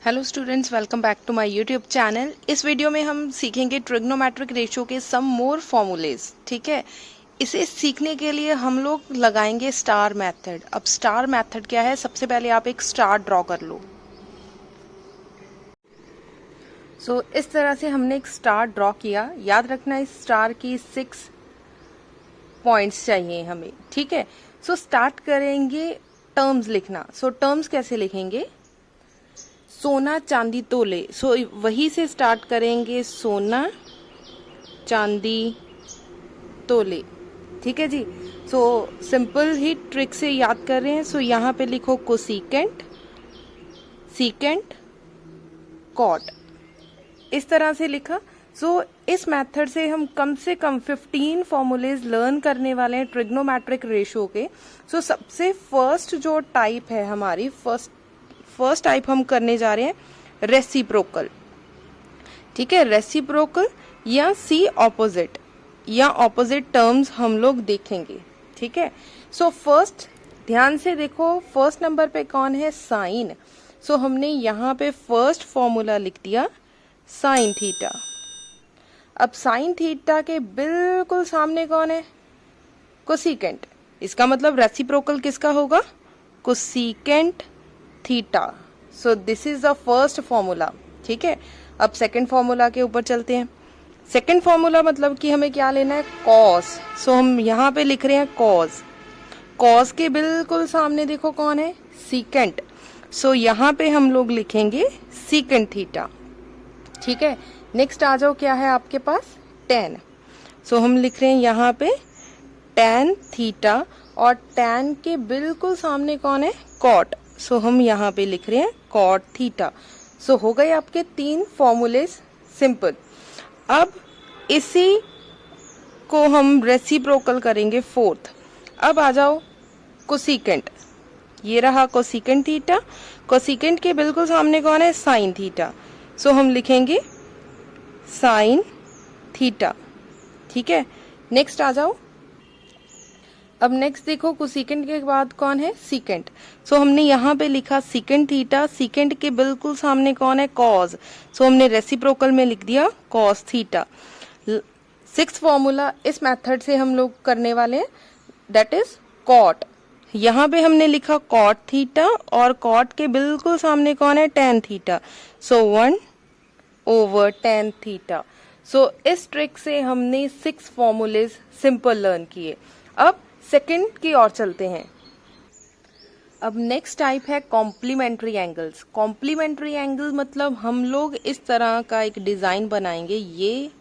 Hello students, welcome back to my YouTube channel. इस video में हम सीखेंगे ट्रिग्नोमेट्रिक रेशियो के सम मोर फॉर्मूलेज। ठीक है, इसे सीखने के लिए हम लोग लगाएंगे स्टार मेथड। अब स्टार मेथड क्या है, सबसे पहले आप एक स्टार ड्रॉ कर लो। सो इस तरह से हमने एक स्टार ड्रॉ किया। याद रखना इस स्टार की 6 पॉइंट्स चाहिए हमें। ठीक है, सो स्टार्ट करेंगे टर्म्स लिखना। सो टर्म्स कैसे लिखेंगे, सोना चांदी तोले। सो वही से स्टार्ट करेंगे, सोना चांदी तोले। ठीक है जी। सो सिंपल ही ट्रिक से याद कर रहे हैं। सो यहाँ पे लिखो कोसिकेंट, सीकेंट, कॉट, इस तरह से लिखा। सो इस मेथड से हम कम से कम 15 फॉर्मूलेज लर्न करने वाले हैं ट्रिग्नोमेट्रिक रेशियो के। सो सबसे फर्स्ट जो टाइप है हमारी, फर्स्ट टाइप हम करने जा रहे हैं रेसिप्रोकल। ठीक है, रेसिप्रोकल या सी ऑपोजिट या ऑपोजिट टर्म्स हम लोग देखेंगे। ठीक है, सो फर्स्ट ध्यान से देखो, फर्स्ट नंबर पे कौन है, साइन। सो हमने यहाँ पे फर्स्ट फॉर्मूला लिख दिया साइन थीटा। अब साइन थीटा के बिल्कुल सामने कौन है, कोसिकेंट। इसका मतलब रेसिप्रोकल किसका होगा, cosecant theta. So this is the first formula. ठीक है, अब सेकंड फॉर्मूला के ऊपर चलते हैं। सेकंड फॉर्मूला मतलब कि हमें क्या लेना है, कॉस। सो हम यहाँ पे लिख रहे हैं कॉस। कॉस के बिल्कुल सामने देखो कौन है, सीकेंट। सो यहाँ पे हम लोग लिखेंगे सीकेंट थीटा। ठीक है, नेक्स्ट आ जाओ, क्या है आपके पास, टेन। सो हम लिख रहे हैं यहाँ पे टेन थीटा, और टेन के बिल्कुल सामने कौन है, कॉट। सो हम यहाँ पे लिख रहे हैं कॉट थीटा। सो हो गए आपके 3 फॉर्मूलेज सिंपल। अब इसी को हम रेसिप्रोकल करेंगे फोर्थ। अब आ जाओ कोसिकेंट, ये रहा कोसिकेंट थीटा। कोसिकेंट के बिल्कुल सामने कौन है, साइन थीटा। सो हम लिखेंगे साइन थीटा। ठीक है, नेक्स्ट आ जाओ। अब नेक्स्ट देखो, कोसिकेंट के बाद कौन है, सीकेंट। सो हमने यहाँ पे लिखा सीकेंट थीटा। सीकेंट के बिल्कुल सामने कौन है, कॉस। सो हमने रेसिप्रोकल में लिख दिया कॉस थीटा। 6th फॉर्मूला इस मेथड से हम लोग करने वाले हैं, दैट इज कॉट। यहाँ पे हमने लिखा कॉट थीटा, और कॉट के बिल्कुल सामने कौन है, टेन थीटा। सो 1/tan थीटा। सो इस ट्रिक से हमने 6 फॉर्मूलेज सिंपल लर्न किए। अब सेकंड की ओर चलते हैं। अब नेक्स्ट टाइप है कॉम्प्लीमेंट्री एंगल्स। कॉम्प्लीमेंट्री एंगल मतलब हम लोग इस तरह का एक डिजाइन बनाएंगे, ये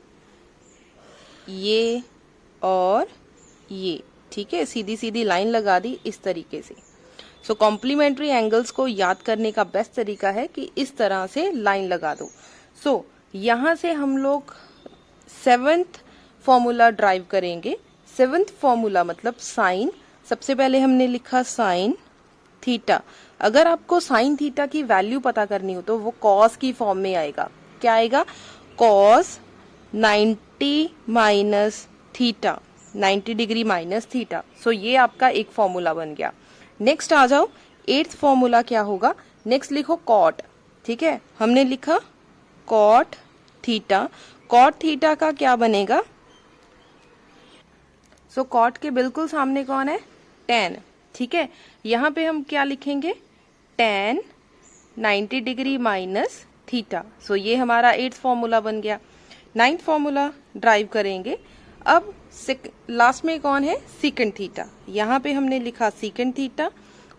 और ये। ठीक है, सीधी सीधी लाइन लगा दी इस तरीके से। सो कॉम्प्लीमेंट्री एंगल्स को याद करने का बेस्ट तरीका है कि इस तरह से लाइन लगा दो। सो यहाँ से हम लोग 7th फॉर्मूला ड्राइव करेंगे। 7th फॉर्मूला मतलब साइन। सबसे पहले हमने लिखा साइन थीटा। अगर आपको साइन थीटा की वैल्यू पता करनी हो तो वो कॉस की फॉर्म में आएगा। क्या आएगा, cos 90 minus theta, 90 degree minus theta. So ये आपका एक फॉर्मूला बन गया। नेक्स्ट आ जाओ, 8th फॉर्मूला क्या होगा, नेक्स्ट लिखो कॉट। ठीक है, हमने लिखा कॉट थीटा। कॉट थीटा का क्या बनेगा, सो कॉट के बिल्कुल सामने कौन है, टेन। ठीक है, यहाँ पे हम क्या लिखेंगे, ten 90 degree minus theta. So ये हमारा 8th फॉर्मूला बन गया। 9th फॉर्मूला ड्राइव करेंगे। अब लास्ट में कौन है, सीकेंट थीटा। यहाँ पे हमने लिखा सीकेंट थीटा,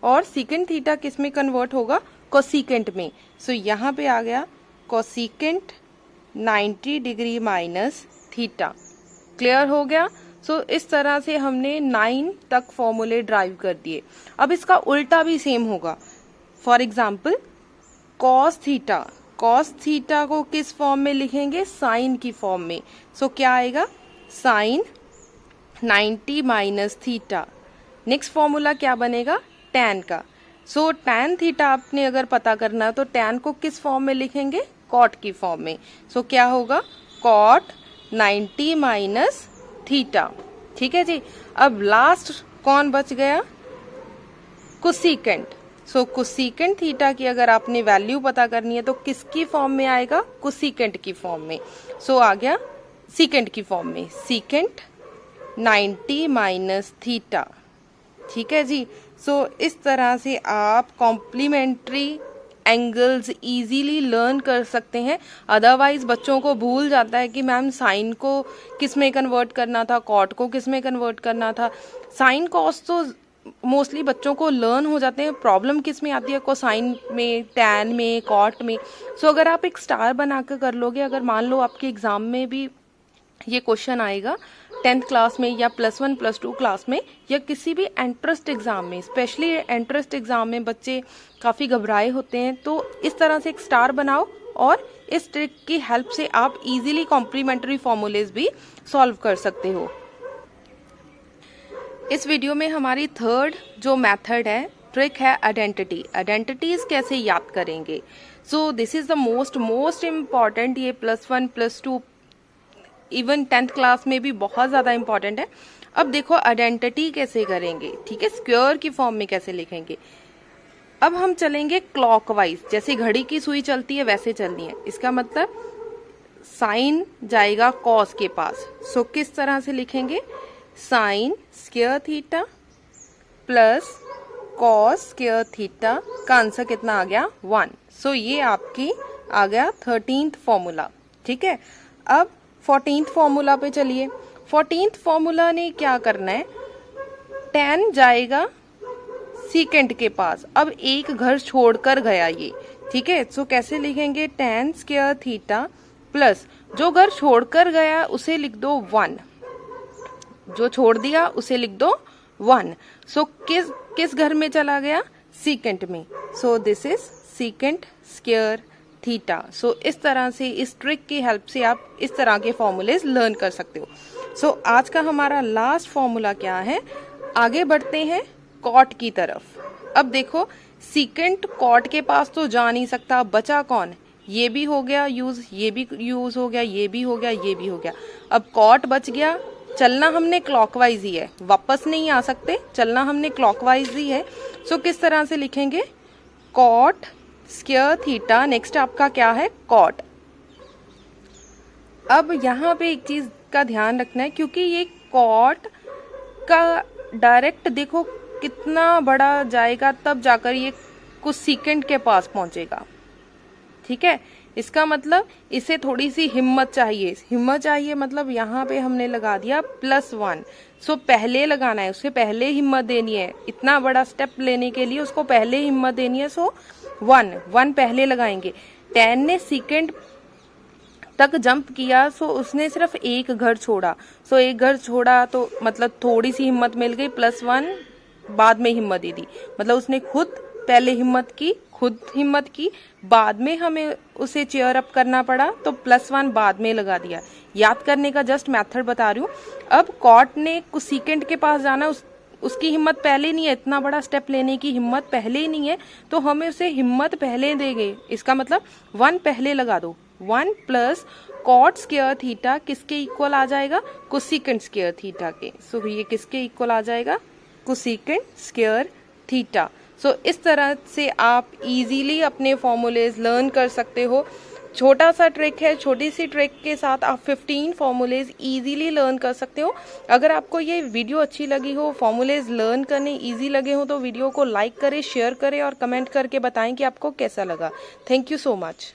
और सीकेंट थीटा किस में कन्वर्ट होगा, कोसिकेंट में। सो यहाँ पे आ गया cosecant 90 degree minus theta. Clear हो गया। सो इस तरह से हमने 9 तक फॉर्मूले ड्राइव कर दिए। अब इसका उल्टा भी सेम होगा। For example cos theta, cos theta को किस फॉर्म में लिखेंगे, साइन की फॉर्म में। सो क्या आएगा, sine 90 minus theta. Next formula क्या बनेगा, टैन का। सो टैन थीटा आपने अगर पता करना है तो टैन को किस फॉर्म में लिखेंगे, कॉट की फॉर्म में। सो क्या होगा, कॉट 90 माइनस थीटा। ठीक है जी। अब लास्ट कौन बच गया, कोसिकेंट। सो कोसेकेंट थीटा की अगर आपने वैल्यू पता करनी है तो किसकी फॉर्म में आएगा, कोसेकेंट की फॉर्म में। सो आ गया सीकेंट की फॉर्म में, सीकेंट 90 माइनस थीटा। ठीक है जी। सो इस तरह से आप कॉम्प्लीमेंट्री एंगल्स इजीली लर्न कर सकते हैं। अदरवाइज बच्चों को भूल जाता है कि मैम साइन को किस में कन्वर्ट करना था, कॉट को किस में कन्वर्ट करना था। साइन कॉस तो मोस्टली बच्चों को लर्न हो जाते हैं, प्रॉब्लम किस में आती है, कोसाइन में, टैन में, कॉट में। सो अगर आप एक स्टार बनाकर कर लोगे, अगर मान लो आपके एग्जाम में भी ये क्वेश्चन आएगा 10th क्लास में या +1 +2 क्लास में या किसी भी एंट्रेंस एग्जाम में, स्पेशली एंट्रेंस एग्जाम में बच्चे काफ़ी घबराए होते हैं, तो इस तरह से एक स्टार बनाओ और इस ट्रिक की हेल्प से आप इजीली कॉम्प्लीमेंट्री फॉर्मूलेज भी सॉल्व कर सकते हो। इस वीडियो में हमारी थर्ड जो मेथड है, ट्रिक है आइडेंटिटी। आइडेंटिटीज कैसे याद करेंगे। सो this is the most important. ये +1 +2 इवन 10th क्लास में भी बहुत ज़्यादा इंपॉर्टेंट है। अब देखो आइडेंटिटी कैसे करेंगे, ठीक है, स्क्वायर की फॉर्म में कैसे लिखेंगे। अब हम चलेंगे क्लॉकवाइज, जैसे घड़ी की सुई चलती है वैसे चलनी है। इसका मतलब साइन जाएगा कॉस के पास। सो किस तरह से लिखेंगे, sine square theta plus cos square theta का आंसर कितना आ गया, 1। सो ये आपकी आ गया 13th फॉर्मूला। ठीक है, अब 14th फॉर्मूला पे चलिए। 14th फॉर्मूला ने क्या करना है, tan जाएगा सीकेंट के पास। अब एक घर छोड़कर गया ये, ठीक है। सो कैसे लिखेंगे, tan स्क्वायर थीटा प्लस जो घर छोड़कर गया उसे लिख दो 1, जो छोड़ दिया उसे लिख दो 1। सो किस घर में चला गया, सीकेंट में। So this is secant square theta. So इस तरह से इस ट्रिक की हेल्प से आप इस तरह के फॉर्मूलेज लर्न कर सकते हो। सो आज का हमारा लास्ट फॉर्मूला क्या है, आगे बढ़ते हैं कॉट की तरफ। अब देखो सीकेंट कॉट के पास तो जा नहीं सकता, बचा कौन, ये भी हो गया यूज, ये भी यूज हो गया, ये भी हो गया, ये भी हो गया। अब कॉट बच गया, चलना हमने क्लॉकवाइज ही है, वापस नहीं आ सकते, चलना हमने क्लॉकवाइज ही है। सो किस तरह से लिखेंगे, कॉट स्क्वायर थीटा, नेक्स्ट आपका क्या है, कॉट। अब यहाँ पे एक चीज का ध्यान रखना है, क्योंकि ये कॉट का डायरेक्ट देखो कितना बड़ा जाएगा, तब जाकर ये कुछ सीकेंट के पास पहुंचेगा। ठीक है, इसका मतलब इसे थोड़ी सी हिम्मत चाहिए। हिम्मत चाहिए मतलब यहाँ पे हमने लगा दिया +1। सो पहले लगाना है, उसे पहले हिम्मत देनी है, इतना बड़ा स्टेप लेने के लिए उसको पहले हिम्मत देनी है। सो 1 पहले लगाएंगे। tan ने सीकेंट तक जंप किया, सो उसने सिर्फ एक घर छोड़ा। सो एक घर छोड़ा तो मतलब थोड़ी सी हिम्मत मिल गई, +1 बाद में हिम्मत दे दी, मतलब उसने खुद पहले हिम्मत की, बाद में हमें उसे चेयर अप करना पड़ा, तो +1 बाद में लगा दिया। याद करने का जस्ट मेथड बता रही हूँ। अब कॉट ने कुछ सीकेंट के पास जाना, उसकी हिम्मत पहले नहीं है, इतना बड़ा स्टेप लेने की हिम्मत पहले ही नहीं है, तो हमें उसे हिम्मत पहले देंगे। इसका मतलब 1 पहले लगा दो। 1 प्लस कॉट स्क्वायर थीटा किसके इक्वल आ जाएगा, कोसेकेंट स्क्वायर थीटा के। सो ये किसके इक्वल आ जाएगा, कोसेकेंट स्क्वायर थीटा। सो इस तरह से आप इजीली अपने फॉर्मूलेज लर्न कर सकते हो। छोटा सा ट्रिक है, छोटी सी ट्रिक के साथ आप 15 फॉर्मूलेज इजीली लर्न कर सकते हो। अगर आपको ये वीडियो अच्छी लगी हो, फॉर्मूलेज लर्न करने इजी लगे हो, तो वीडियो को लाइक करें, शेयर करें और कमेंट करके बताएं कि आपको कैसा लगा। Thank you so much.